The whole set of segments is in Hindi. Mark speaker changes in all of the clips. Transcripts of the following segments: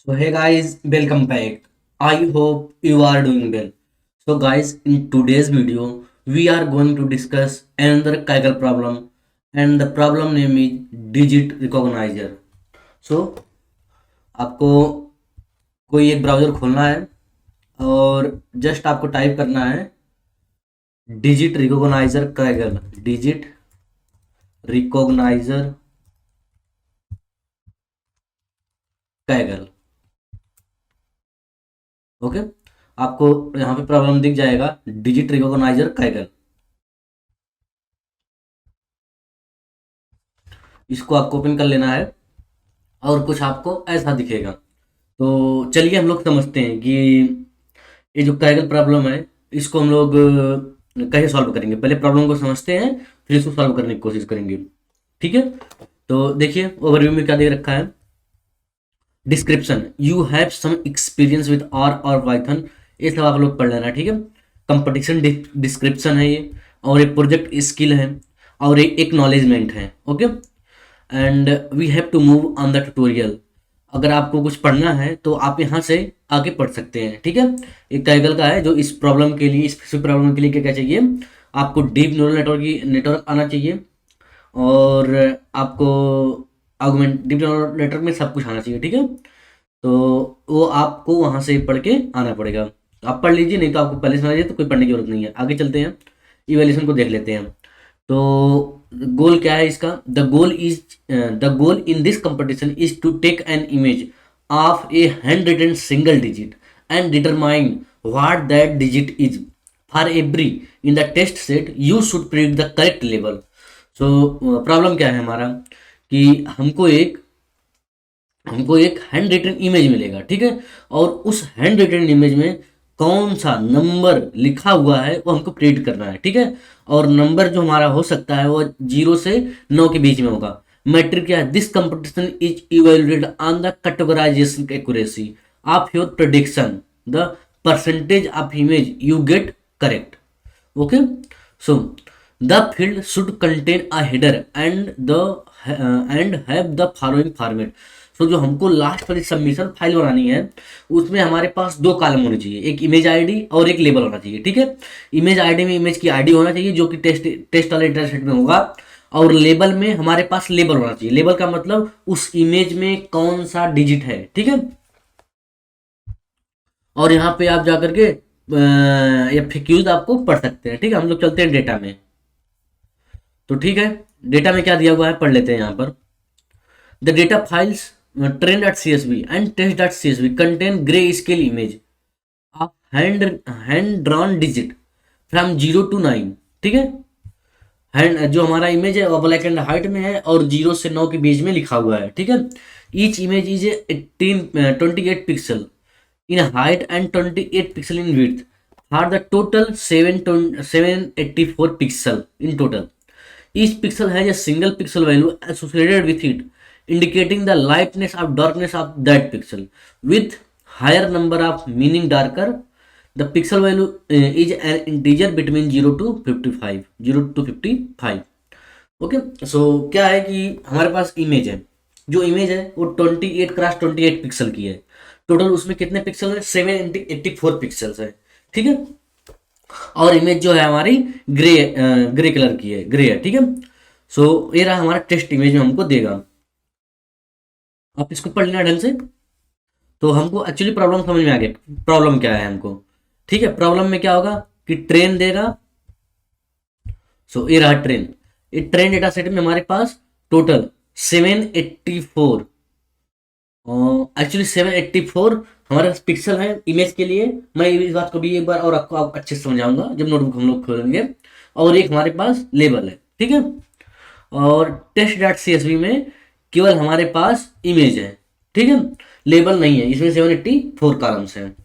Speaker 1: So hey guys, welcome back. I hope you are doing well. So guys, in today's video, we are going to discuss another Kaggle problem, and the problem name is digit recognizer. So आपको कोई एक ब्राउजर खोलना है और जस्ट आपको टाइप करना है digit recogniser Kaggle, digit recogniser Kaggle। Okay, आपको यहाँ पे प्रॉब्लम दिख जाएगा डिजिट रिकॉग्नाइजर Kaggle। इसको आपको ओपन कर लेना है और कुछ आपको ऐसा दिखेगा। तो चलिए हम लोग समझते हैं कि ये जो कैगल प्रॉब्लम है इसको हम लोग कैसे सॉल्व करेंगे। पहले प्रॉब्लम को समझते हैं, फिर इसको सॉल्व करने की कोशिश करेंगे। ठीक है, तो देखिए ओवरव्यू में क्या दे रखा है। Description, you have some experience with R और पाइथन, ये सब आप लोग पढ़ लेना। ठीक है, कंपटीशन डिस्क्रिप्शन है ये, और एक प्रोजेक्ट स्किल है, और एक नॉलेजमेंट है। Okay, and we have to move on the tutorial. अगर आपको कुछ पढ़ना है तो आप यहाँ से आगे पढ़ सकते हैं। ठीक है, एक कैगल का है जो इस प्रॉब्लम के लिए, इस प्रॉब्लम के लिए क्या क्या चाहिए, आपको डीप न्यूरल नेटवर्क आना चाहिए, और आपको आर्गुमेंट डीप न्यूरल नेटवर्क में सब कुछ आना चाहिए। ठीक है, तो वो आपको वहाँ से पढ़ के आना पड़ेगा। तो आप पढ़ लीजिए, नहीं तो आपको पहले समझ लीजिए, तो कोई पढ़ने की जरूरत नहीं है। आगे चलते हैं, इवेल्यूशन को देख लेते हैं। तो गोल क्या है इसका, the goal in this competition is to take an image of a handwritten single digit and determine what that digit is. For every in the test set you should predict the correct लेवल। सो प्रॉब्लम क्या है हमारा कि हमको एक हैंड रिटन इमेज मिलेगा। ठीक है, और उस हैंड रिटन इमेज में कौन सा नंबर लिखा हुआ है वो हमको प्रिंट करना है। ठीक है, और नंबर जो हमारा हो सकता है वो 0 से 9 के बीच में होगा। मैट्रिक क्या है, this competition is evaluated on the categorisation accuracy of your prediction, the percentage of image you get correct. Okay, so the field should contain a header and have the following format. So जो हमको लास्ट वाली सबमिशन फाइल बनानी है उसमें हमारे पास दो कॉलम होने चाहिए, एक इमेज आईडी और एक लेबल होना चाहिए। ठीक है, इमेज आईडी में इमेज की आईडी होना चाहिए जो कि टेस्ट वाले डेटा सेट में होगा, और लेबल में हमारे पास लेबल होना चाहिए। लेबल का मतलब उस इमेज में कौन सा डिजिट है। ठीक है, और यहाँ पे आप जाकर के FAQs आपको पढ़ सकते हैं। ठीक है, हम लोग चलते हैं डेटा में। तो ठीक है, डेटा में क्या दिया हुआ है पढ़ लेते हैं यहाँ पर। The data files train.csv and test.csv contain grayscale image of hand drawn digit from 0 to 9। ठीक है, हैंड जो हमारा इमेज है वो ब्लैक एंड वाइट में है और 0 से 9 के बीच में लिखा हुआ है। ठीक है, each image is 28 pixel in height and 28 pixel in width for the total 784 pixel in total. Each pixel has a single pixel value associated with it, indicating the lightness or darkness of that pixel. With higher number of meaning darker, the pixel value is an integer between 0 to 55, 0 to 55। Okay, सो क्या है कि हमारे पास इमेज है, जो इमेज है वो 28 क्रॉस 28 पिक्सल की है। टोटल उसमें कितने पिक्सल है, 784 पिक्सल्स है। ठीक है, और इमेज जो है हमारी ग्रे कलर की है, ग्रे है। ठीक है, सो ये रहा हमारा टेस्ट इमेज में हमको देगा। आप इसको पढ़ लेना ढंग से, तो हमको एक्चुअली प्रॉब्लम समझ में आ गया प्रॉब्लम क्या है हमको। ठीक है, प्रॉब्लम में क्या होगा कि ट्रेन देगा। सो ये रहा ट्रेन, ये ट्रेन डेटा सेट में हमारे पास टोटल 784, एक्चुअली 784 हमारे पास पिक्सल है इमेज के लिए। मैं इस बात को भी एक बार और आपको अच्छे से समझाऊंगा जब नोटबुक हम लोग खोलेंगे। और एक हमारे पास लेबल है। ठीक है, और test.csv में केवल हमारे पास इमेज है। ठीक है, लेबल नहीं है, इसमें 784 कॉलम्स हैं।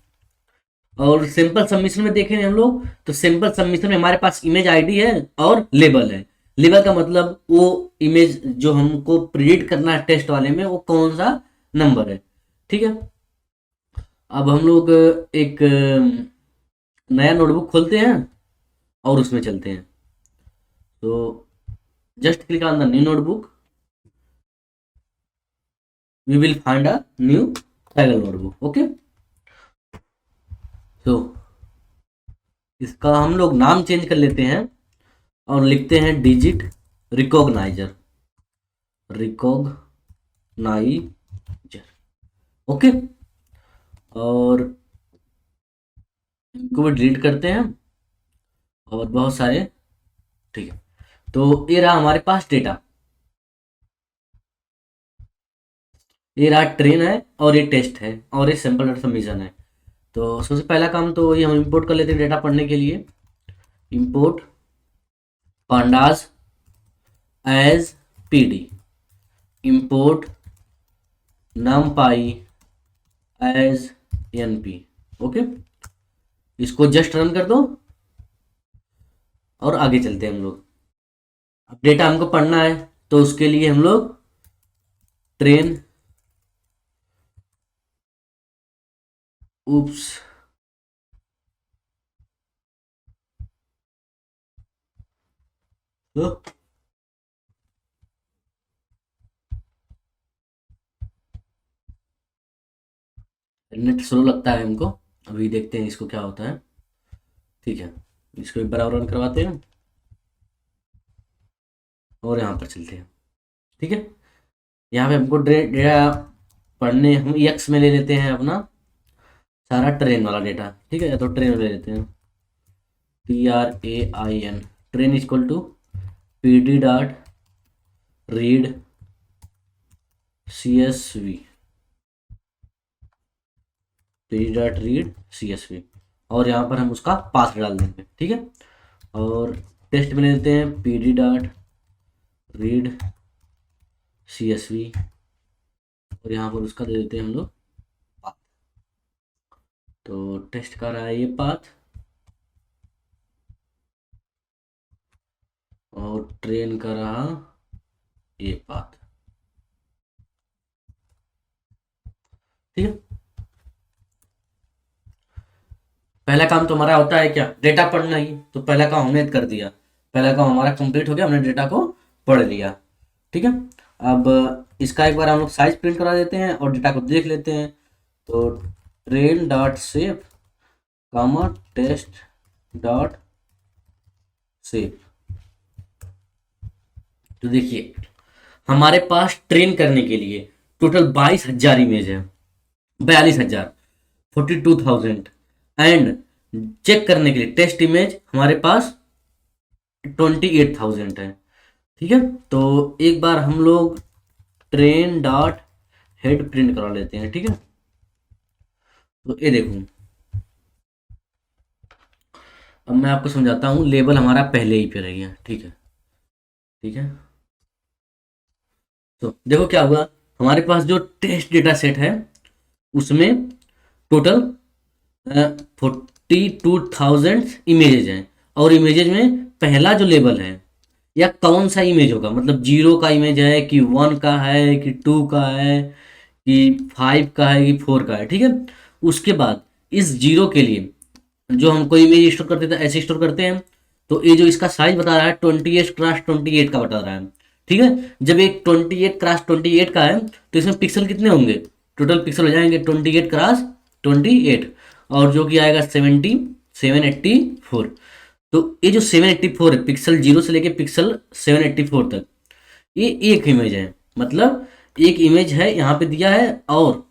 Speaker 1: और सिंपल सबमिशन में देखें हम लोग, तो सिंपल सबमिशन में हमारे पास इमेज आईडी है और लेबल है। लेबल का मतलब वो इमेज जो हमको प्रिडिक्ट करना है टेस्ट वाले में वो कौन सा नंबर है। ठीक है, अब हम लोग एक नया नोटबुक खोलते हैं और उसमें चलते हैं। तो just click on the new notebook, we will find a new diagonal notebook. Okay, तो इसका हम लोग नाम चेंज कर लेते हैं और लिखते हैं डिजिट रिकॉग्नाइजर, रिकॉग्नाइजर। ओके, और इनको भी डिलीट करते हैं और बहुत सारे, ठीक है। तो ये रहा हमारे पास डेटा, ये रहा ट्रेन है और ये टेस्ट है और ये सैंपल डाटा सबमिशन है। तो सबसे पहला काम तो ये हम इंपोर्ट कर लेते हैं डेटा पढ़ने के लिए। Import pandas as pd, import numpy as np। Okay, इसको जस्ट रन कर दो और आगे चलते हैं हम लोग। अब डेटा हमको पढ़ना है तो उसके लिए हम लोग ट्रेन, उप्स, तो नेट स्लो लगता है हमको, अभी देखते हैं इसको क्या होता है। ठीक है, इसको एक बार और रन करवाते हैं और यहाँ पर चलते हैं। ठीक है, यहाँ पे हमको डेटा पढ़ने, हम एक्स में ले लेते हैं अपना सारा ट्रेन वाला डेटा। ठीक है, या तो ट्रेन ले लेते हैं, TRAIN, train equal to PD dot read CSV, PD dot read CSV, और यहाँ पर हम उसका पाथ डाल देंगे। ठीक है, और टेस्ट में ले लेते हैं PD डॉट रीड CSV, और यहाँ पर उसका दे देते हैं हम लोग पाथ। तो टेस्ट का रहा है ये पाथ, और ट्रेन का रहा ये पाथ। ठीक है, पहला काम तो हमारा होता है क्या, डेटा पढ़ना ही। तो पहला काम हमने कर दिया, पहला काम हमारा कंप्लीट हो गया, हमने डेटा को पढ़ लिया। ठीक है, अब इसका एक बार हम लोग साइज प्रिंट करा देते हैं और डेटा को देख लेते हैं। तो ट्रेन डॉट सेव कामा टेस्ट डॉट सेव, तो देखिए हमारे पास ट्रेन करने के लिए टोटल 22,000 इमेज है, 42,000, 42,000, एंड चेक करने के लिए टेस्ट इमेज हमारे पास 28,000 है। ठीक है, तो एक बार हम लोग ट्रेन डॉट हेड प्रिंट करा लेते हैं। ठीक है, तो ये देखो, अब मैं आपको समझाता हूँ। लेबल हमारा पहले ही पे रही है। ठीक है, ठीक है, तो देखो क्या हुआ, हमारे पास जो टेस्ट डेटा सेट है उसमें टोटल 42,000 इमेजेज हैं, और इमेजेज में पहला जो लेबल है या कौन सा इमेज होगा, मतलब 0 का इमेज है कि 1 का है कि 2 का है कि 5 का है कि 4 का है। ठीक है, उसके बाद इस 0 के लिए जो हम कोई इमेज स्टोर करते थे ऐसे स्टोर करते हैं। तो ये जो इसका साइज बता रहा है 28x28 का बता रहा है। ठीक है, जब एक 28x28 का है तो इसमें पिक्सल कितने होंगे, टोटल पिक्सल हो जाएंगे 28x28, और जो कि आएगा 784। तो ये जो 784 है, पिक्सल 0 से लेके पिक्सल 784 तक, ये एक इमेज है। मतलब एक इमेज है यहाँ पे दिया है, और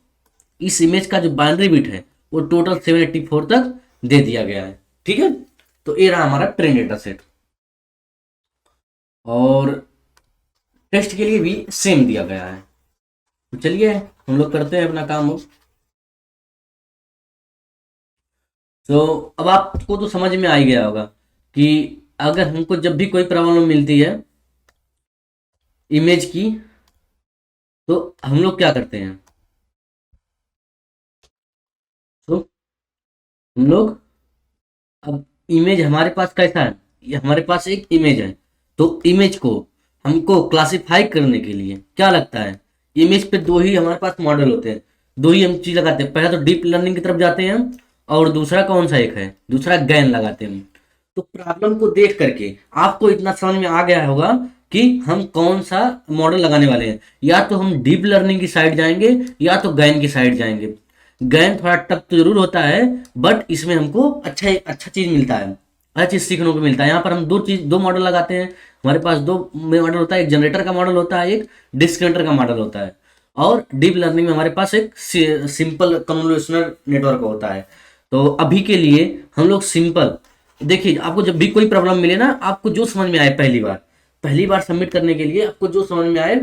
Speaker 1: इस इमेज का जो बाइनरी बिट है वो टोटल 784 तक दे दिया गया है। ठीक है, तो ये रहा हमारा ट्रेन डेटा सेट, और टेस्ट के लिए भी सेम दिया गया है। तो चलिए हम लोग करते हैं अपना काम। तो अब आपको तो समझ में आ ही गया होगा कि अगर हमको जब भी कोई प्रॉब्लम मिलती है इमेज की, तो हम लोग क्या करते हैं, तो हम लोग, अब इमेज हमारे पास कैसा है, ये हमारे पास एक इमेज है। तो इमेज को हमको क्लासिफाई करने के लिए क्या लगता है, इमेज पे दो ही हमारे पास मॉडल होते हैं, दो ही हम चीज लगाते हैं। पहला तो डीप लर्निंग की तरफ जाते हैं, और दूसरा कौन सा एक है, दूसरा गैन लगाते हैं। तो प्रॉब्लम को देख करके आपको इतना समझ में आ गया होगा कि हम कौन सा मॉडल लगाने वाले हैं। या तो हम डीप लर्निंग की साइड जाएंगे या तो गैन की साइड जाएंगे। गैन थोड़ा टफ तो जरूर होता है, बट इसमें हमको अच्छा अच्छा चीज़ मिलता है, अच्छा चीज़ सीखने को मिलता है। यहाँ पर हम दो मॉडल लगाते हैं। हमारे पास दो मॉडल होता है, एक जनरेटर का मॉडल होता है, एक डिस्क्रिमिनेटर का मॉडल होता है। और डीप लर्निंग में हमारे पास एक सिंपल कन्वोल्यूशनल नेटवर्क होता है। तो अभी के लिए हम लोग सिंपल, देखिए आपको जब भी कोई प्रॉब्लम मिले ना, आपको जो समझ में आए पहली बार सबमिट करने के लिए आपको जो समझ में आए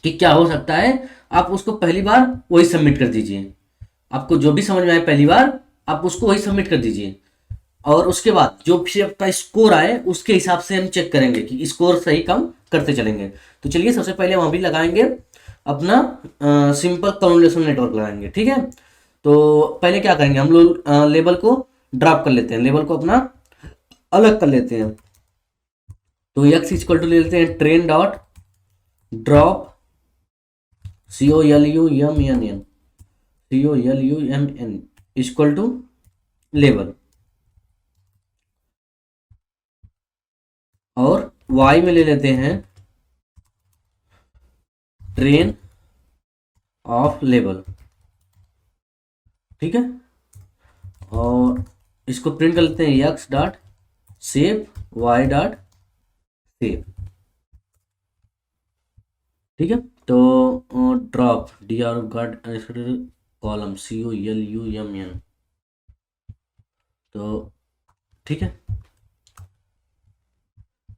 Speaker 1: कि क्या हो सकता है, आप उसको पहली बार वही सबमिट कर दीजिए। आपको जो भी समझ में आए पहली बार आप उसको वही सबमिट कर दीजिए। और उसके बाद जो भी आपका स्कोर आए उसके हिसाब से हम चेक करेंगे कि स्कोर सही कम करते चलेंगे। तो चलिए सबसे पहले हम अभी लगाएंगे अपना सिंपल कन्वोल्यूशन नेटवर्क लगाएंगे, ठीक है। तो पहले क्या करेंगे, हम लोग लेबल को ड्रॉप कर लेते हैं, लेबल को अपना अलग कर लेते हैं। तो x इक्वल टू ले लेते हैं train dot drop COLUMN COLUMN equal to label, और y में ले लेते हैं ट्रेन ऑफ लेबल, ठीक है। और इसको प्रिंट कर लेते हैं x dot save y dot save, ठीक है। तो drop dr got column COLUMN, तो ठीक है।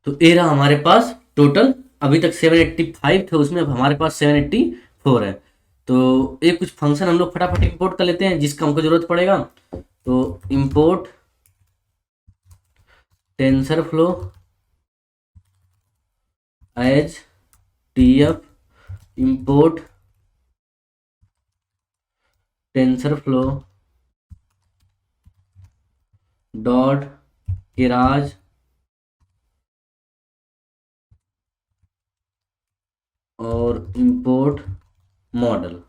Speaker 1: तो ये रहा हमारे पास टोटल, अभी तक 785 थे उसमें, अब हमारे पास 784 है। तो एक कुछ फंक्शन हम लोग फटाफट इंपोर्ट कर लेते हैं जिसका हमको जरूरत पड़ेगा। तो import TensorFlow as TF, import TensorFlow dot Keras और इंपोर्ट मॉडल,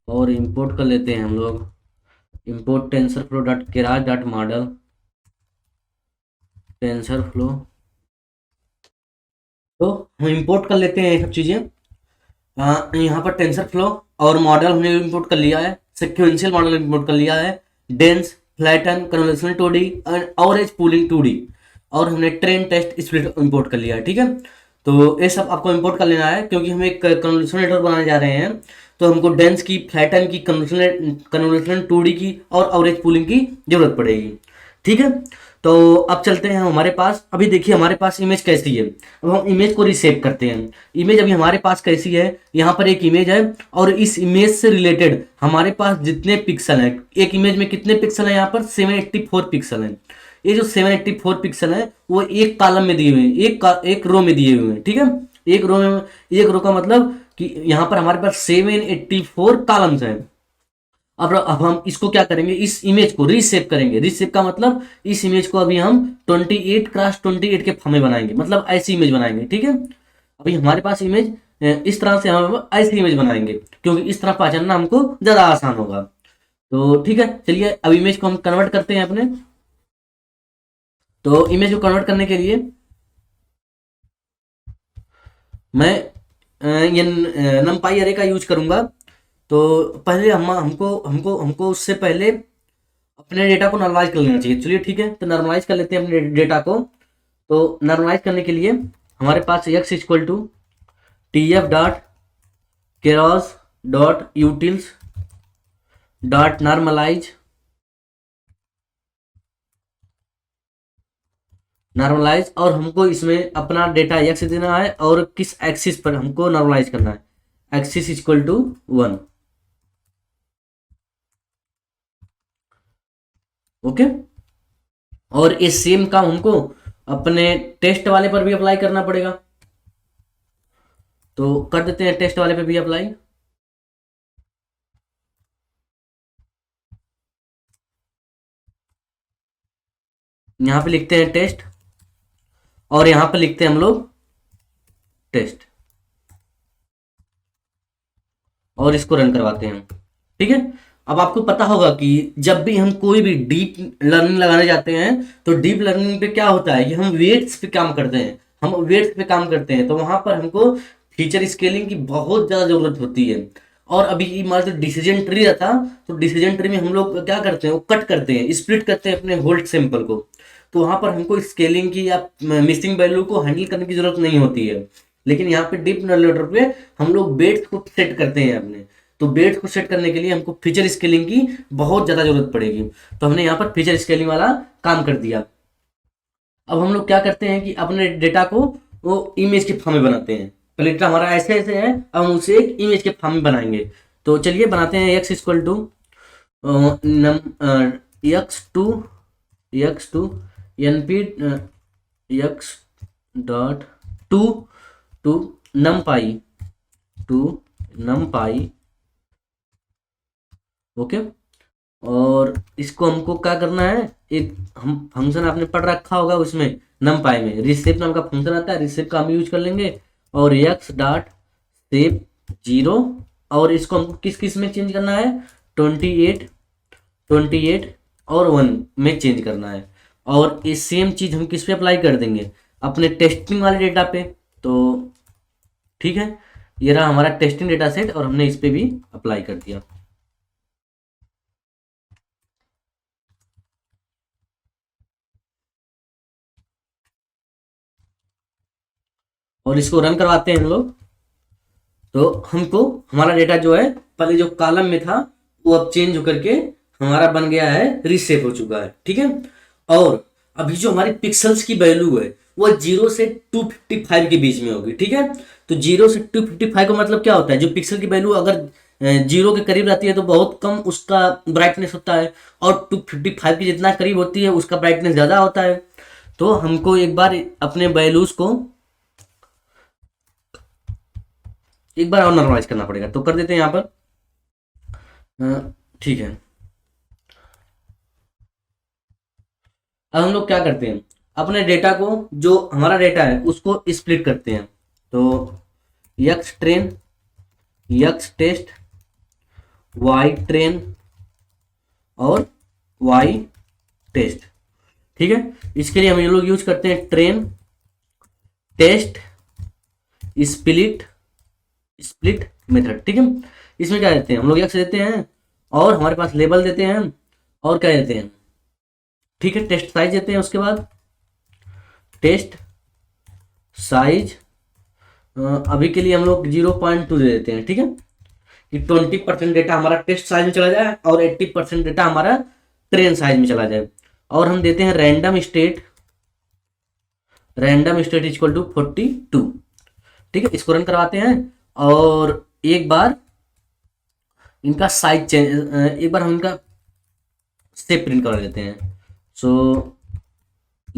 Speaker 1: और इंपोर्ट कर लेते हैं हम लोग import TensorFlow dot केराज dot model tensor flow. तो हम इंपोर्ट कर लेते हैं ये सब चीज़ें। यहाँ पर टेंसर फ्लो और मॉडल हमने इंपोर्ट कर लिया है, सिक्वेंशियल मॉडल इंपोर्ट कर लिया है, dense flatten convolutional 2D and average pooling 2D, और हमने ट्रेन टेस्ट स्प्लिट इंपोर्ट कर लिया है, ठीक है। तो ये सब आपको इंपोर्ट कर लेना है क्योंकि हम एक कन्वोल्यूशन नेटवर्क बनाने जा रहे हैं। तो हमको डेंस की, फ्लैटन की, कन्वोल्यूशनल 2D की और एवरेज पूलिंग की जरूरत पड़ेगी, ठीक है। तो अब चलते हैं हमारे पास, अभी देखिए हमारे पास इमेज कैसी है। अब हम इमेज को रिसेव करते हैं। इमेज अभी हमारे पास कैसी है, यहाँ पर एक इमेज है और इस इमेज से रिलेटेड हमारे पास जितने पिक्सल हैं, एक इमेज में कितने पिक्सल हैं, यहाँ पर 784 पिक्सल हैं। ये जो 784 पिक्सल है वो एक कॉलम में दिए हुए हैं, एक रो में दिए हुए हैं, ठीक है। एक रो का मतलब कि यहाँ पर हमारे पास 784 कॉलम्स हैं। अब हम इसको क्या करेंगे, इस इमेज को रीसेप करेंगे। रीसेप का मतलब इस इमेज को अभी हम 28x28 के फॉर्म में बनाएंगे, मतलब ऐसी इमेज बनाएंगे, ठीक है। अभी हमारे पास इमेज इस तरह से हम ऐसी इमेज बनाएंगे क्योंकि इस तरह पहचानना हमको ज़्यादा आसान होगा। तो ठीक है, चलिए अब इमेज को हम कन्वर्ट करते हैं अपने। तो इमेज को कन्वर्ट करने के लिए मैं ये numpy अरे का यूज करूंगा। तो पहले हमको हमको हमको उससे पहले अपने डेटा को नॉर्मलाइज कर लेना चाहिए। चलिए ठीक है, तो नॉर्मलाइज कर लेते हैं अपने डेटा को। तो नॉर्मलाइज करने के लिए हमारे पास x equal to TF dot Keras dot utils dot normalize normalize, और हमको इसमें अपना डेटा x देना है और किस एक्सिस पर हमको नॉर्मलाइज करना है, एक्सिस इक्वल टू 1। ओके, और ये सेम काम हमको अपने टेस्ट वाले पर भी अप्लाई करना पड़ेगा। तो कर देते हैं टेस्ट वाले पे भी अप्लाई। यहां पे लिखते हैं टेस्ट और यहां पे लिखते हैं हम लोग टेस्ट, और इसको रन करवाते हैं, ठीक है। अब आपको पता होगा कि जब भी हम कोई भी डीप लर्निंग लगाने जाते हैं तो डीप लर्निंग पे क्या होता है कि हम वेट्स पे काम करते हैं, हम वेट्स पे काम करते हैं, तो वहां पर हमको फीचर स्केलिंग की बहुत ज़्यादा ज़रूरत होती है। और अभी मान लो डिसीजन ट्री रहता, तो डिसीजन ट्री में हम लोग क्या करते हैं, वो कट करते हैं, स्प्लिट करते हैं अपने होल्ड सैंपल को। तो वहां पर हमको स्केलिंग की या मिसिंग वैल्यू को हैंडल करने की जरूरत नहीं होती है। लेकिन यहाँ पे डीप लर्नर पे हम लोग वेट्स को सेट करते हैं अपने, तो वेट्स को सेट करने के लिए हमको फीचर स्केलिंग की बहुत ज़्यादा जरूरत पड़ेगी। तो हमने यहाँ पर फीचर स्केलिंग वाला काम कर दिया। अब हम लोग क्या करते हैं कि अपने डेटा को वो इमेज के फॉर्म में बनाते हैं। पहले डेटा हमारा ऐसे ऐसे है, अब हम उसे एक इमेज के फॉर्म में बनाएंगे। तो चलिए बनाते हैं x equal to x to n p x dot to to numpy to numpy. Okay, और इसको हमको क्या करना है, एक हम फंक्शन आपने पढ़ रखा होगा उसमें numpy में रिसेप नाम का फंक्शन आता है, रिसेप का हम यूज कर लेंगे। और x डॉट सेप 0, और इसको हमको किस किस में चेंज करना है, 28 28 और 1 में चेंज करना है। और ये सेम चीज़ हम किस पे अप्लाई कर देंगे, अपने टेस्टिंग वाले डेटा पे। तो ठीक है, ये रहा हमारा टेस्टिंग डेटा सेट और हमने इस पे भी अप्लाई कर दिया। और इसको रन करवाते हैं हम लोग। तो हमको हमारा डेटा जो है पहले जो कॉलम में था वो अब चेंज होकर के हमारा बन गया है, रीसेप हो चुका है। ठीक है, और अभी जो हमारी पिक्सल्स की वैल्यू है वो 0 से 255 के बीच में होगी। ठीक है, तो 0 से 255 का मतलब क्या होता है, जो पिक्सल की वैल्यू अगर 0 के करीब रहती है तो बहुत कम उसका ब्राइटनेस होता है, और 255 के जितना करीब होती है उसका ब्राइटनेस ज़्यादा होता है। तो हमको एक बार अपने वैल्यूज को एक बार और नॉर्मलाइज करना पड़ेगा, तो कर देते हैं यहाँ पर। ठीक है, अब हम लोग क्या करते हैं, अपने डेटा को, जो हमारा डेटा है उसको स्प्लिट करते हैं। तो x train, x test, y train और वाई टेस्ट। ठीक है, इसके लिए हम ये लोग यूज करते हैं train, test, split, split method. ठीक है, इसमें क्या देते हैं हम लोग, यक्स देते हैं और हमारे पास लेबल देते हैं और क्या देते हैं, ठीक है, टेस्ट साइज देते हैं। उसके बाद टेस्ट साइज अभी के लिए हम लोग 0.2 दे देते हैं। ठीक है, कि 20% डेटा हमारा टेस्ट साइज में चला जाए और 80% डेटा हमारा ट्रेन साइज में चला जाए। और हम देते हैं random state, random state equal to 42। ठीक है, इसको रन करवाते हैं और एक बार इनका साइज चेंज, एक बार हम इनका से प्रिंट करा लेते हैं। सो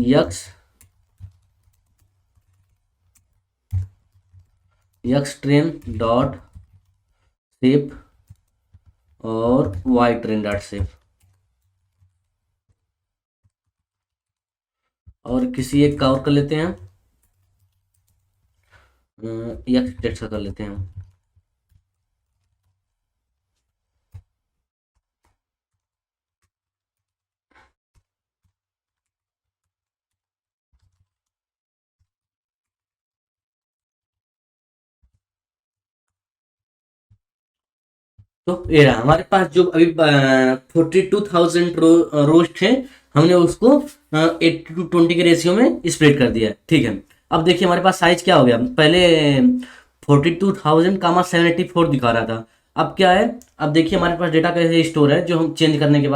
Speaker 1: यक्स यक्स ट्रेन डॉट सेप और वाई ट्रेन डॉट सेप, और किसी एक का और कर लेते हैं, यक्स टेस्ट का कर लेते हैं हम। तो ये रहा हमारे पास जो अभी 42,000 रोज थे, हमने उसको 80-20 के रेशियो में स्प्लिट कर दिया। ठीक है, अब देखिए हमारे पास साइज क्या हो गया, पहले 42,000 कामा 784 दिखा रहा था, अब क्या है, अब देखिए हमारे पास डेटा कैसे स्टोर है, जो हम चेंज करने के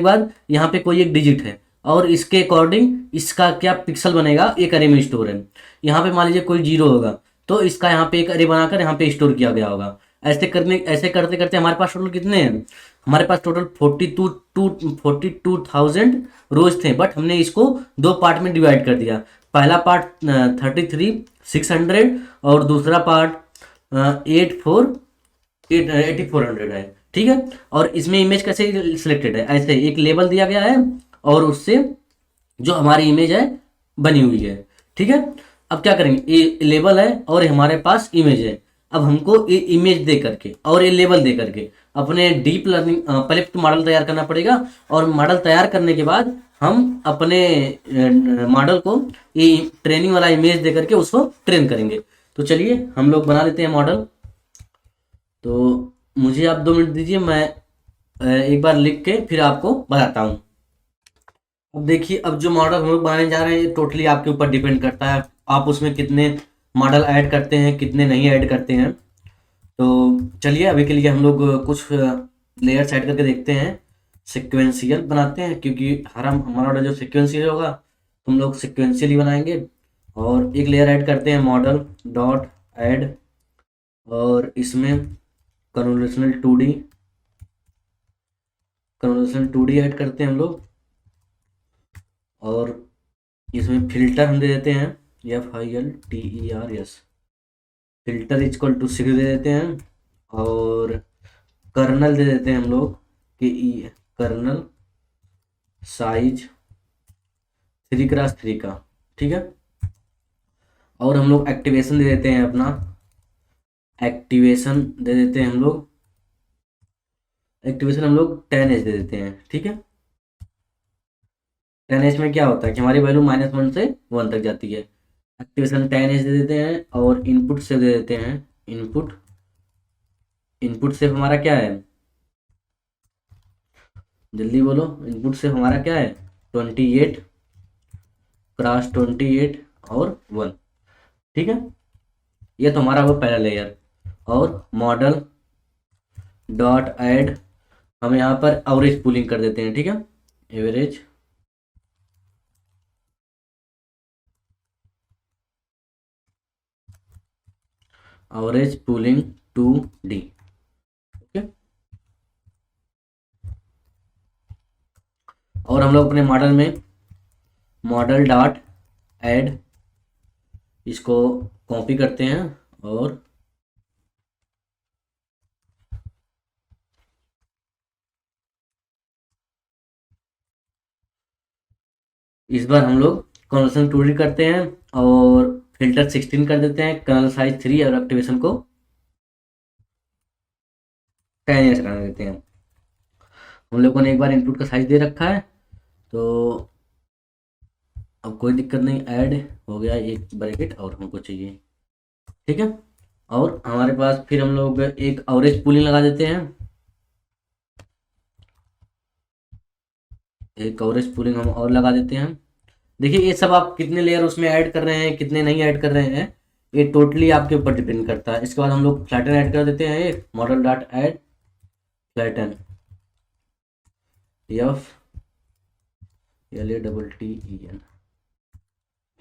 Speaker 1: बाद यहाँ पे कोई एक डिजिट है और इसके अकॉर्डिंग इसका क्या पिक्सल बनेगा, एक अरे में स्टोर है। यहाँ पे मान लीजिए कोई 0 होगा तो इसका यहाँ पे एक अरे बनाकर यहाँ पे स्टोर किया गया होगा। ऐसे करते करते हमारे पास टोटल कितने हैं, हमारे पास टोटल 42,000 रोज थे, बट हमने इसको दो पार्ट में डिवाइड कर दिया। पहला पार्ट 33,600 और दूसरा पार्ट 8,400 है। ठीक है, और इसमें इमेज कैसे सिलेक्टेड है, ऐसे एक लेबल दिया गया है और उससे जो हमारी इमेज है बनी हुई है। ठीक है, अब क्या करेंगे, ये लेबल है और हमारे पास इमेज है, अब हमको ये इमेज दे करके और ये लेबल दे करके अपने डीप लर्निंग पहले तो मॉडल तैयार करना पड़ेगा, और मॉडल तैयार करने के बाद हम अपने मॉडल को ये ट्रेनिंग वाला इमेज दे करके उसको ट्रेन करेंगे। तो चलिए हम लोग बना लेते हैं मॉडल। तो मुझे आप 2 मिनट दीजिए, मैं एक बार लिख के फिर आपको बताता हूँ। अब देखिए, अब जो मॉडल हम लोग बनाने जा रहे हैं ये टोटली आपके ऊपर डिपेंड करता है, आप उसमें कितने मॉडल ऐड करते हैं कितने नहीं ऐड करते हैं। तो चलिए अभी के लिए हम लोग कुछ लेयर्स ऐड करके देखते हैं, सिक्वेंशियल बनाते हैं, क्योंकि हमारा ऑर्डर जो सिक्वेंशियल होगा तो हम लोग सिक्वेंशियली बनाएंगे। और एक लेयर ऐड करते हैं मॉडल डॉट ऐड, और इसमें कन्वोल्यूशनल 2D ऐड करते हैं हम लोग। और इसमें फिल्टर हम दे देते हैं FILTER, फिल्टर इक्वल टू 6 दे देते हैं। और कर्नल दे देते हैं हम लोग कि कर्नल साइज 3x3 का, ठीक है। और हम लोग एक्टिवेशन दे देते हैं, अपना एक्टिवेशन दे देते हैं हम लोग 10H दे देते हैं, ठीक है। 10H में क्या होता है कि हमारी वैल्यू -1 से 1 तक जाती है। एक्टिवेशन 10H दे देते हैं, और इनपुट से दे देते हैं इनपुट से हमारा क्या है, जल्दी बोलो, इनपुट से हमारा क्या है 28x28 और 1, ठीक है। ये तो हमारा वो पहला लेयर। और मॉडल डॉट ऐड, हम यहाँ पर एवरेज पूलिंग कर देते हैं, ठीक है। Average pooling 2D, okay. और हम लोग अपने मॉडल में मॉडल डॉट ऐड इसको कॉपी करते हैं, और इस बार हम लोग कन्वर्सन 2D करते हैं, और फिल्टर 16 कर देते हैं, कर्नल साइज 3, और एक्टिवेशन को 10 करने देते हैं। हम लोगों ने एक बार इनपुट का साइज दे रखा है, तो अब कोई दिक्कत नहीं, ऐड हो गया एक ब्रैकेट और हमको चाहिए, ठीक है। और हमारे पास फिर हम लोग एक एवरेज पूलिंग लगा देते हैं, एक एवरेज पूलिंग हम और लगा देते हैं। देखिए ये सब आप कितने लेयर उसमें ऐड कर रहे हैं कितने नहीं ऐड कर रहे हैं, ये टोटली आपके ऊपर डिपेंड करता है। इसके बाद हम लोग फ्लैटन ऐड कर देते हैं, एक model dot add flatten FLATTEN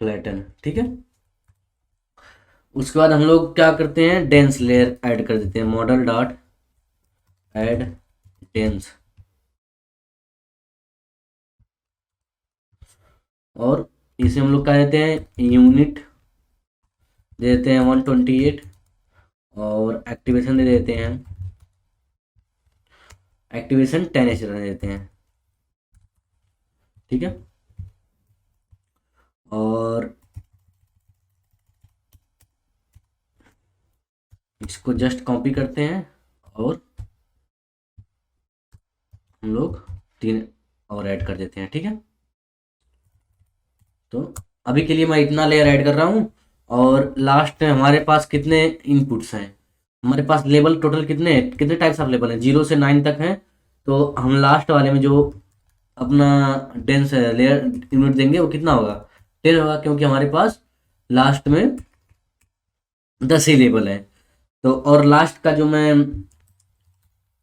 Speaker 1: flatten, ठीक है। उसके बाद हम लोग क्या करते हैं, डेंस लेयर ऐड कर देते हैं, मॉडल डॉट ऐड डेंस। और इसे हम लोग क्या देते हैं, यूनिट दे देते हैं 128, और एक्टिवेशन दे देते हैं, एक्टिवेशन 10H रहने देते हैं, ठीक है। और इसको जस्ट कॉपी करते हैं, और हम लोग 3 और ऐड कर देते हैं, ठीक है। तो अभी के लिए मैं इतना लेयर ऐड कर रहा हूँ। और लास्ट में हमारे पास कितने इनपुट्स हैं, हमारे पास लेवल टोटल कितने कितने टाइप्स ऑफ लेवल हैं, 0 से 9 तक हैं। तो हम लास्ट वाले में जो अपना डेंस लेयर यूनिट देंगे वो कितना होगा, 10 होगा, क्योंकि हमारे पास लास्ट में 10 ही लेवल है। तो और लास्ट का जो मैं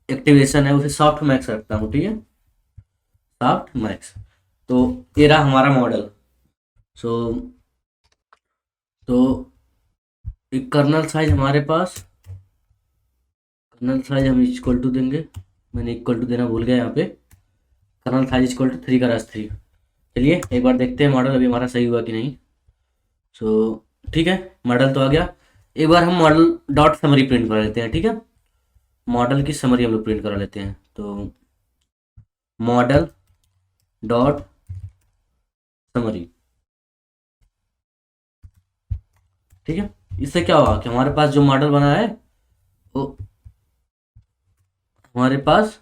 Speaker 1: एक्टिवेशन है उसे सॉफ्ट मैक्स रखता हूँ, ठीक है, सॉफ्ट मैक्स। तो ये रहा हमारा मॉडल। सो तो एक कर्नल साइज हमारे पास, कर्नल साइज हम इक्वल टू देंगे, मैंने इक्वल टू देना भूल गया यहाँ पे, colonel size equal to 3x3। चलिए एक बार देखते हैं मॉडल अभी हमारा सही हुआ कि नहीं। सो ठीक है, मॉडल तो आ गया। एक बार हम मॉडल डॉट समरी प्रिंट करा लेते हैं, ठीक है। मॉडल की समरी हम लोग प्रिंट करा लेते हैं। तो मॉडल डॉट समरी, ठीक है। इससे क्या होगा कि हमारे पास जो मॉडल बना है वो हमारे पास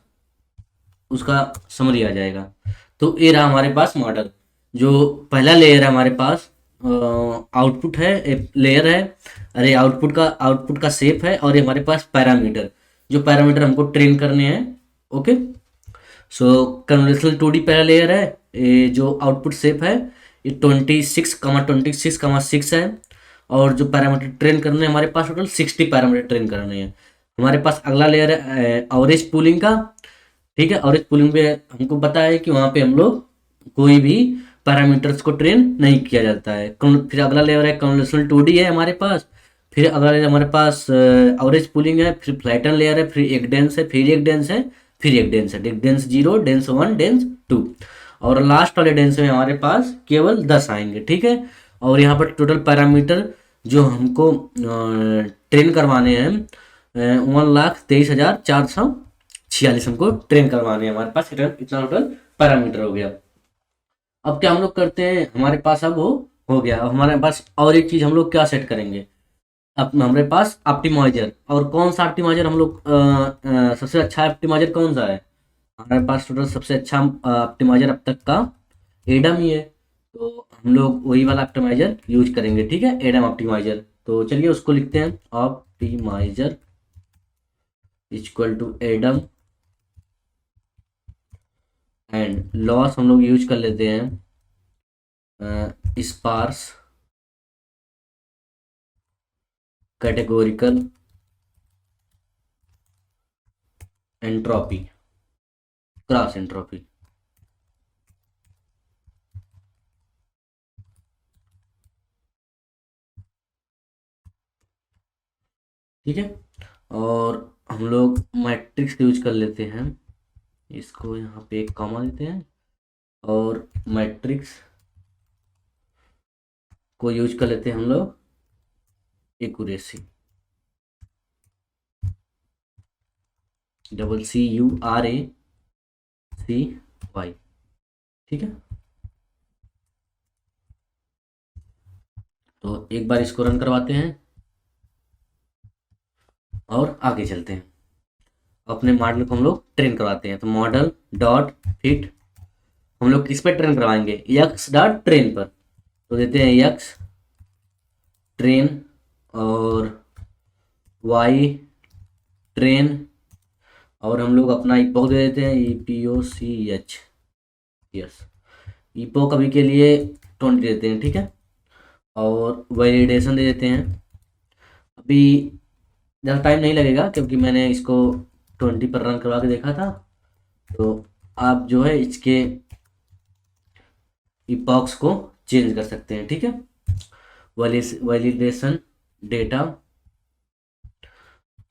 Speaker 1: उसका समरी आ जाएगा। तो ये रहा हमारे पास मॉडल। जो पहला लेयर है हमारे पास आउटपुट है, लेयर है, अरे आउटपुट का शेप है, और ये हमारे पास पैरामीटर, जो पैरामीटर हमको ट्रेन करने हैं। ओके, सो कन्वोल्यूशनल 2D पहला लेयर है। ये जो आउटपुट शेप है ये 26,26,6 है। और जो पैरामीटर ट्रेन करने हैं हमारे पास टोटल 60 पैरामीटर ट्रेन करने हैं। हमारे पास अगला लेयर है एवरेज पूलिंग का। ठीक है, एवरेज पूलिंग पे हमको पता है कि वहाँ पे हम लोग कोई भी पैरामीटर्स को ट्रेन नहीं किया जाता है। फिर अगला लेयर है कन्वोल्यूशनल 2D है हमारे पास। फिर अगला लेयर हमारे पास एवरेज पूलिंग है, फिर फ्लैटन लेयर है, फिर एक डेंस है, फिर एक डेंस है, फिर एक डेंस है, डेंस 0, डेंस 1, डेंस 2। और लास्ट वाले डेंस में हमारे पास केवल 10 आएंगे। ठीक है, और यहाँ पर टोटल पैरामीटर जो हमको ट्रेन करवाने हैं 1,23,446 हमको ट्रेन करवाने हैं। हमारे पास इतना टोटल पैरामीटर हो गया। अब क्या हम लोग करते हैं, हमारे पास अब वो हो गया। अब हमारे पास और एक चीज़ हम लोग क्या सेट करेंगे, अब हमारे पास ऑप्टिमाइजर। और कौन सा ऑप्टिमाइजर हम लोग सबसे अच्छा ऑप्टिमाइजर कौन सा है हमारे पास, टोटल सबसे अच्छा ऑप्टिमाइजर अब तक का एडम ही है। तो हम लोग वही वाला ऑप्टिमाइजर यूज करेंगे। ठीक है, एडम ऑप्टिमाइजर। तो चलिए उसको लिखते हैं, optimizer equal to Adam and loss हम लोग यूज कर लेते हैं sparse categorical entropy cross entropy. ठीक है, और हम लोग मैट्रिक्स यूज कर लेते हैं। इसको यहाँ पे एक कॉमा देते हैं और मैट्रिक्स को यूज कर लेते हैं हम लोग एक्यूरेसी, CURACY। ठीक है, तो एक बार इसको रन करवाते हैं और आगे चलते हैं। अपने मॉडल को हम लोग ट्रेन करवाते हैं। तो मॉडल डॉट फिट हम लोग किस पे ट्रेन करवाएंगे, यक्स डॉट ट्रेन पर। तो देते हैं यक्स ट्रेन और वाई ट्रेन, और हम लोग अपना इपोक दे देते हैं EPOCH। यस, इपोक अभी के लिए 20 देते हैं। ठीक है, और वैलिडेशन दे देते हैं। अभी ज़्यादा टाइम नहीं लगेगा क्योंकि मैंने इसको 20 पर रन करवा के देखा था। तो आप जो है इसके इपॉक्स को चेंज कर सकते हैं। ठीक है, वैलिडेशन डेटा,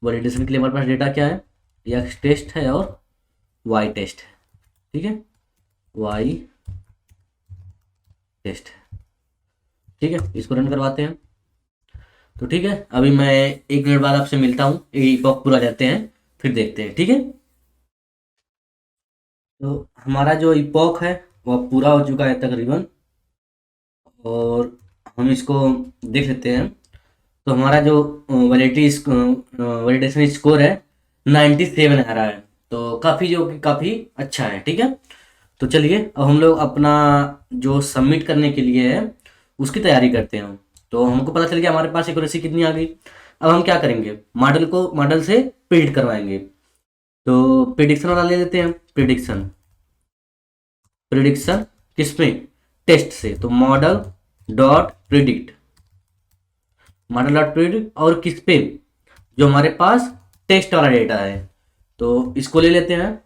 Speaker 1: वैलिडेशन के लिए हमारे पास डेटा क्या है, एक्स टेस्ट है और वाई टेस्ट है। ठीक है, वाई टेस्ट है। ठीक है, इसको रन करवाते हैं। तो ठीक है, अभी मैं 1 मिनट बाद आपसे मिलता हूँ, इपॉक पूरा जाते हैं फिर देखते हैं। ठीक है, तो हमारा जो इपॉक है वह पूरा हो चुका है तकरीबन, और हम इसको देख लेते हैं। तो हमारा जो वैलिडेशन स्कोर है 97 आ रहा है, तो काफ़ी जो कि काफ़ी अच्छा है। ठीक है, तो चलिए अब हम लोग अपना जो सबमिट करने के लिए है उसकी तैयारी करते हैं। तो हमको पता चल गया हमारे पास एक्यूरेसी कितनी आ गई। अब हम क्या करेंगे, मॉडल से प्रिडिक्ट करवाएंगे। तो प्रिडिक्शन वाला ले लेते हैं। प्रिडिक्शन किसमें, टेस्ट से। तो मॉडल डॉट प्रिडिक्ट और किस पे, जो हमारे पास टेस्ट वाला डेटा है, तो इसको ले लेते हैं।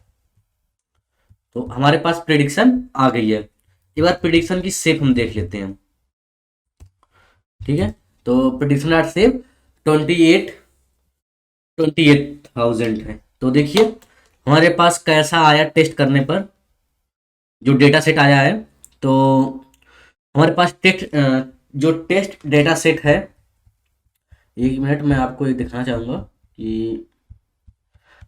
Speaker 1: तो हमारे पास प्रिडिक्शन आ गई है। एक बार प्रिडिक्शन की शेप हम देख लेते हैं। ठीक है, तो प्रिडिक्शन डॉट शेप 28,000 है। तो देखिए हमारे पास कैसा आया टेस्ट करने पर, जो डेटा सेट आया है। तो हमारे पास जो टेस्ट डेटा सेट है, 1 मिनट मैं आपको ये दिखाना चाहूँगा कि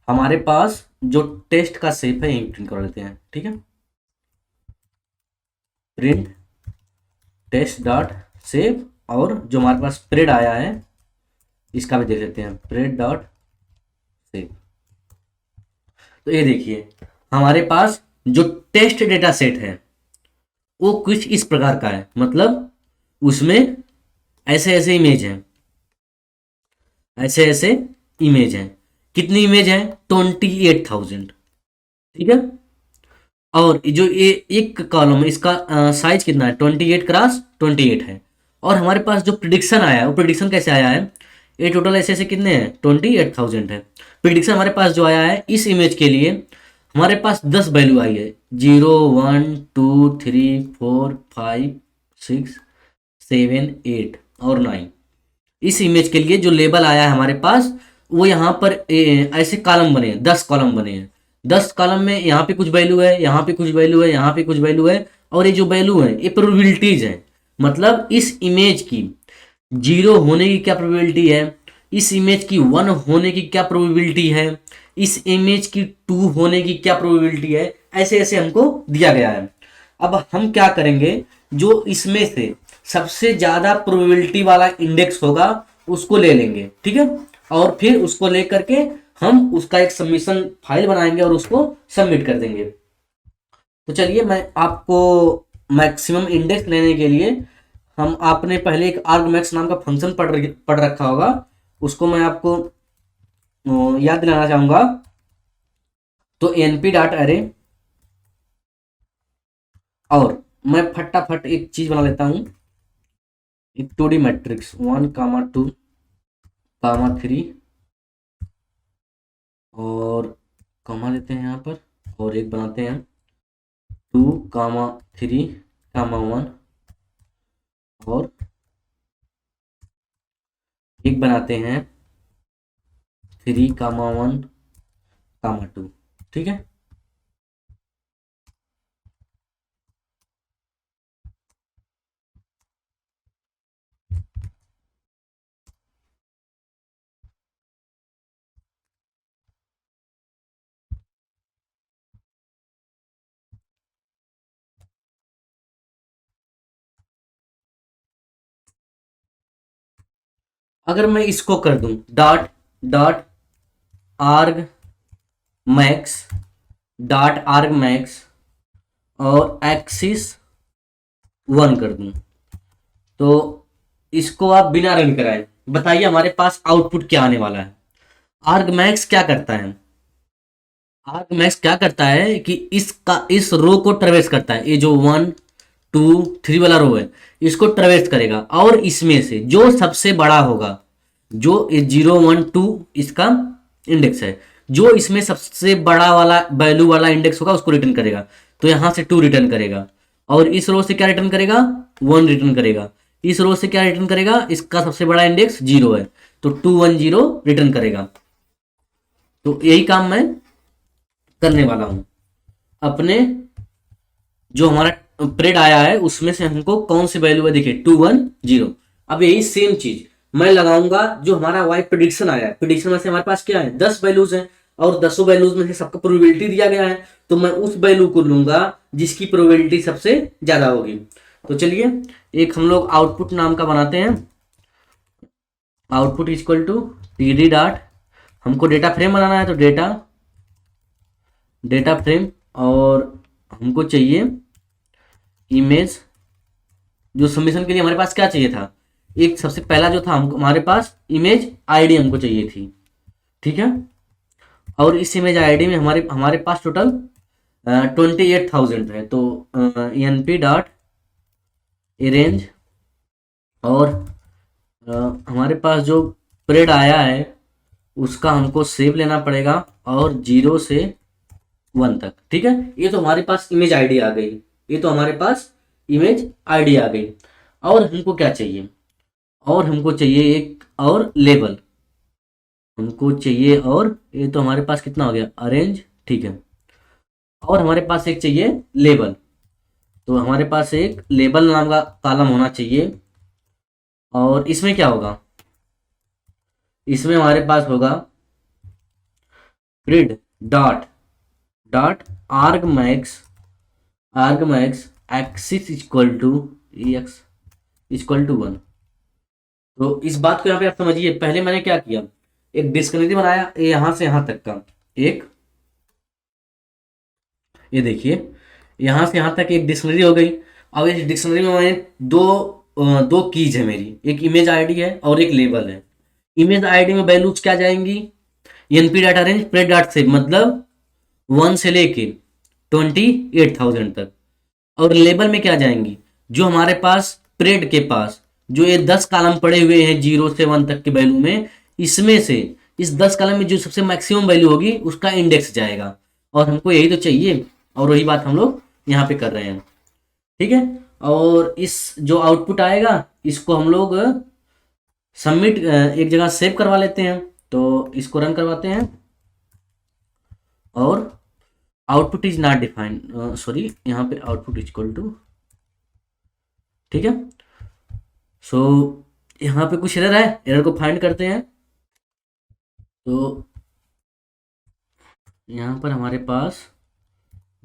Speaker 1: हमारे पास जो टेस्ट का शेप है यही प्रिंट कर लेते हैं। ठीक है, प्रिंट टेस्ट डॉट शेप, और जो हमारे पास प्रेड आया है इसका भी देख लेते हैं, प्रेड डॉट शेप। तो ये देखिए हमारे पास जो टेस्ट डेटा सेट है वो कुछ इस प्रकार का है, मतलब उसमें ऐसे ऐसे इमेज हैं, ऐसे ऐसे इमेज हैं। कितनी इमेज है? 28,000। ठीक है। और जो ये एक कॉलम है इसका साइज कितना है? 28 क्रॉस 28 है। और हमारे पास जो प्रिडिक्शन आया है वो प्रिडिक्शन कैसे आया है? ये टोटल ऐसे ऐसे कितने हैं? 28,000 है। प्रिडिक्शन हमारे पास जो आया है इस इमेज के लिए हमारे पास 10 वैल्यू आई है, 0, 1, 2, 3, 4, 5, 6, 7, 8 और 9। इस इमेज के लिए जो लेबल आया है हमारे पास वो यहाँ पर ऐसे कॉलम बने हैं, 10 कॉलम बने हैं। 10 कॉलम में यहाँ पे कुछ वैल्यू है, यहाँ पे कुछ वैल्यू है, यहाँ पे कुछ वैल्यू है। और ये जो वैल्यू है ये प्रोबेबिलिटीज है, मतलब इस इमेज की 0 होने की क्या प्रोबेबिलिटी है, इस इमेज की 1 होने की क्या प्रोबेबिलिटी है, इस इमेज की 2 होने की क्या प्रोबेबिलिटी है। ऐसे ऐसे हमको दिया गया है। अब हम क्या करेंगे, जो इसमें से सबसे ज्यादा प्रोबेबिलिटी वाला इंडेक्स होगा उसको ले लेंगे, ठीक है। और फिर उसको लेकर के हम उसका एक सबमिशन फाइल बनाएंगे और उसको सबमिट कर देंगे। तो चलिए मैं आपको मैक्सिमम इंडेक्स लेने के लिए, हम आपने पहले एक आर्गमैक्स नाम का फंक्शन पढ़ रखा होगा, उसको मैं आपको याद दिलाना चाहूंगा। तो np डॉट अरे, और मैं फटाफट एक चीज बना लेता हूं, एक 2D मैट्रिक्स 1, 2, 3 और कमा लेते हैं यहाँ पर, और एक बनाते हैं 2, 3, 1 और एक बनाते हैं 3, 1, 2। ठीक है। अगर मैं इसको कर दूं dot dot arg max dot arg max और एक्सिस 1 कर दूं, तो इसको आप बिना रन कराए बताइए हमारे पास आउटपुट क्या आने वाला है। आर्गमैक्स क्या करता है? आर्गमैक्स क्या करता है कि इस रो को ट्रेवर्स करता है, ये जो 1, 2, 3 वाला रो है इसको ट्रेवर्स करेगा, और इसमें से जो सबसे बड़ा होगा, जो 0, 1, 2 इसका इंडेक्स है, जो इसमें सबसे बड़ा वाला वैल्यू वाला इंडेक्स होगा उसको रिटर्न करेगा। तो यहां से 2 रिटर्न करेगा, और इस रो से क्या रिटर्न करेगा? 1 रिटर्न करेगा। इस रो से क्या रिटर्न करेगा? इसका सबसे बड़ा इंडेक्स 0 है, तो 2, 1, 0 रिटर्न करेगा। तो यही काम मैं करने वाला हूं। अपने जो हमारा परेड आया है उसमें से हमको कौन सी वैल्यू है, देखिए 2, 1, 0। अब यही सेम चीज मैं लगाऊंगा जो हमारा वाई प्रिडिक्शन आया है। प्रिडिक्शन में से हमारे पास क्या है? 10 वैल्यूज हैं, और 10 वैल्यूज में से सबका प्रोबेबिलिटी दिया गया है, तो मैं उस वैल्यू को लूंगा जिसकी प्रोबेबिलिटी सबसे ज्यादा होगी। तो चलिए एक हम लोग आउटपुट नाम का बनाते हैं, output equal to td dot, हमको डेटा फ्रेम बनाना है तो डेटा फ्रेम, और हमको चाहिए इमेज। जो सबमिशन के लिए हमारे पास क्या चाहिए था, एक सबसे पहला जो था हमको, हमारे पास इमेज आईडी हमको चाहिए थी, ठीक है। और इस इमेज आईडी में हमारे हमारे पास टोटल 28,000 है, तो np डॉट अरेंज, और हमारे पास जो परेड आया है उसका हमको सेव लेना पड़ेगा, और 0 से 1 तक, ठीक है। ये तो हमारे पास इमेज आईडी आ गई, ये तो हमारे पास इमेज आईडी आ गई। और हमको क्या चाहिए? और हमको चाहिए एक और लेबल, हमको चाहिए, और ये तो हमारे पास कितना हो गया? अरेंज, ठीक है। और हमारे पास एक चाहिए लेबल, तो हमारे पास एक लेबल नाम का कॉलम होना चाहिए। और इसमें क्या होगा? इसमें हमारे पास होगा pred dot dot argmax axis equal to x equal to 1। तो इस बात को यहाँ पे आप समझिए, पहले मैंने क्या किया, एक डिस्कनेक्टिव बनाया यहां से यहां तक का, एक ये देखिए, यहाँ से यहाँ तक एक डिक्शनरी हो गई। अब इस डिक्शनरी में मैंने दो कीज है मेरी, एक इमेज आईडी है और एक लेबल है। इमेज आईडी में वैल्यूज क्या जाएंगी, NP data range pred dot save, मतलब 1 से लेके 28,000 तक। और लेबल में क्या जाएंगी, जो हमारे पास प्रेड के पास जो ये 10 कॉलम पड़े हुए हैं 0 से 1 तक के वैल्यू में, इसमें से इस 10 कॉलम में जो सबसे मैक्सिमम वैल्यू होगी उसका इंडेक्स जाएगा। और हमको यही तो चाहिए, और वही बात हम लोग यहाँ पे कर रहे हैं। ठीक है, और इस जो आउटपुट आएगा इसको हम लोग सबमिट एक जगह सेव करवा लेते हैं। तो इसको रन करवाते हैं, और output is not defined, sorry, यहाँ पे आउटपुट इज इक्वल टू, ठीक है। सो यहाँ पे कुछ एरर है, एरर को फाइंड करते हैं। तो यहाँ पर हमारे पास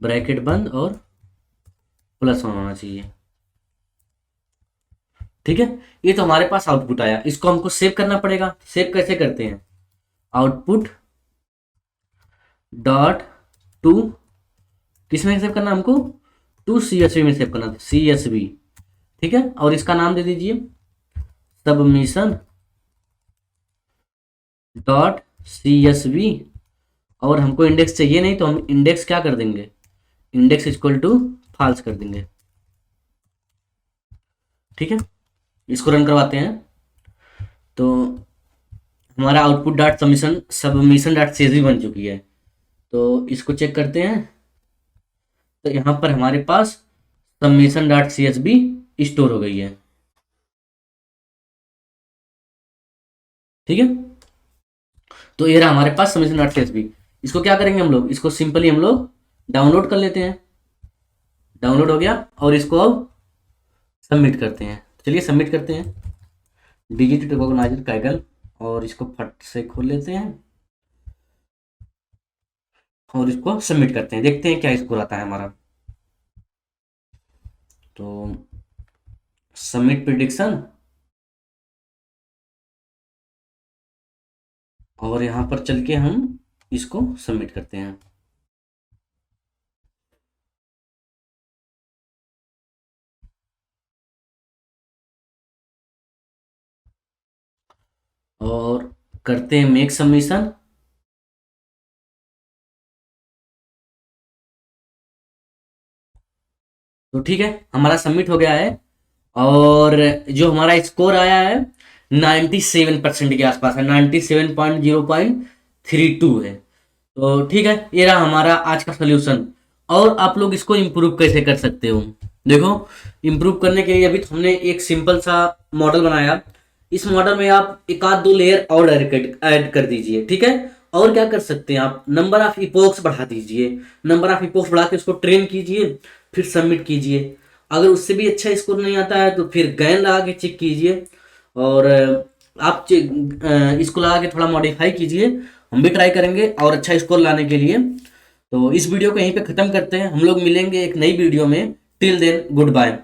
Speaker 1: ब्रैकेट बंद और प्लस होना चाहिए। ठीक है, ये तो हमारे पास आउटपुट आया, इसको हमको सेव करना पड़ेगा। सेव कैसे करते हैं, आउटपुट डॉट टू, किस में सेव करना हमको, टू CSV में सेव करना, CSV। ठीक है, और इसका नाम दे दीजिए सबमिशन डॉट CSV। और हमको इंडेक्स चाहिए नहीं, तो हम इंडेक्स क्या कर देंगे, इंडेक्स इक्वल टू फॉल्स कर देंगे। ठीक है, इसको रन करवाते हैं। तो हमारा output dot submission dot CSV बन चुकी है। तो इसको चेक करते हैं, तो यहाँ पर हमारे पास सबमिशन डॉट CSV स्टोर हो गई है। ठीक है, तो ये रहा हमारे पास सबमिशन डॉट CSV। इसको क्या करेंगे हम लोग, इसको सिंपली हम लोग डाउनलोड कर लेते हैं। डाउनलोड हो गया, और इसको अब सबमिट करते हैं। चलिए सबमिट करते हैं, डिजिटल रिकॉग्नाइजर काइगल, और इसको फट से खोल लेते हैं और इसको सबमिट करते हैं। देखते हैं क्या स्कोर आता है हमारा। तो सबमिट प्रिडिक्शन, और यहाँ पर चल के हम इसको सबमिट करते हैं। और करते हैं मेक सबमिशन। तो ठीक है, हमारा सबमिट हो गया है, और जो हमारा स्कोर आया है 97% के आसपास है, 97.0.32 है। तो ठीक है, ये रहा हमारा आज का सोल्यूशन। और आप लोग इसको इम्प्रूव कैसे कर सकते हो, देखो, इम्प्रूव करने के लिए अभी तो हमने एक सिंपल सा मॉडल बनाया। इस मॉडल में आप एक आध दो लेयर और ऐड कर दीजिए। ठीक है, और क्या कर सकते हैं आप, नंबर ऑफ इपोक्स बढ़ा दीजिए। नंबर ऑफ इपोक्स बढ़ा के उसको ट्रेन कीजिए, फिर सबमिट कीजिए। अगर उससे भी अच्छा स्कोर नहीं आता है तो फिर गैन लगा के चेक कीजिए, और आप इसको लगा के थोड़ा मॉडिफाई कीजिए। हम भी ट्राई करेंगे और अच्छा स्कोर लाने के लिए। तो इस वीडियो को यहीं पे ख़त्म करते हैं, हम लोग मिलेंगे एक नई वीडियो में। Till then good bye.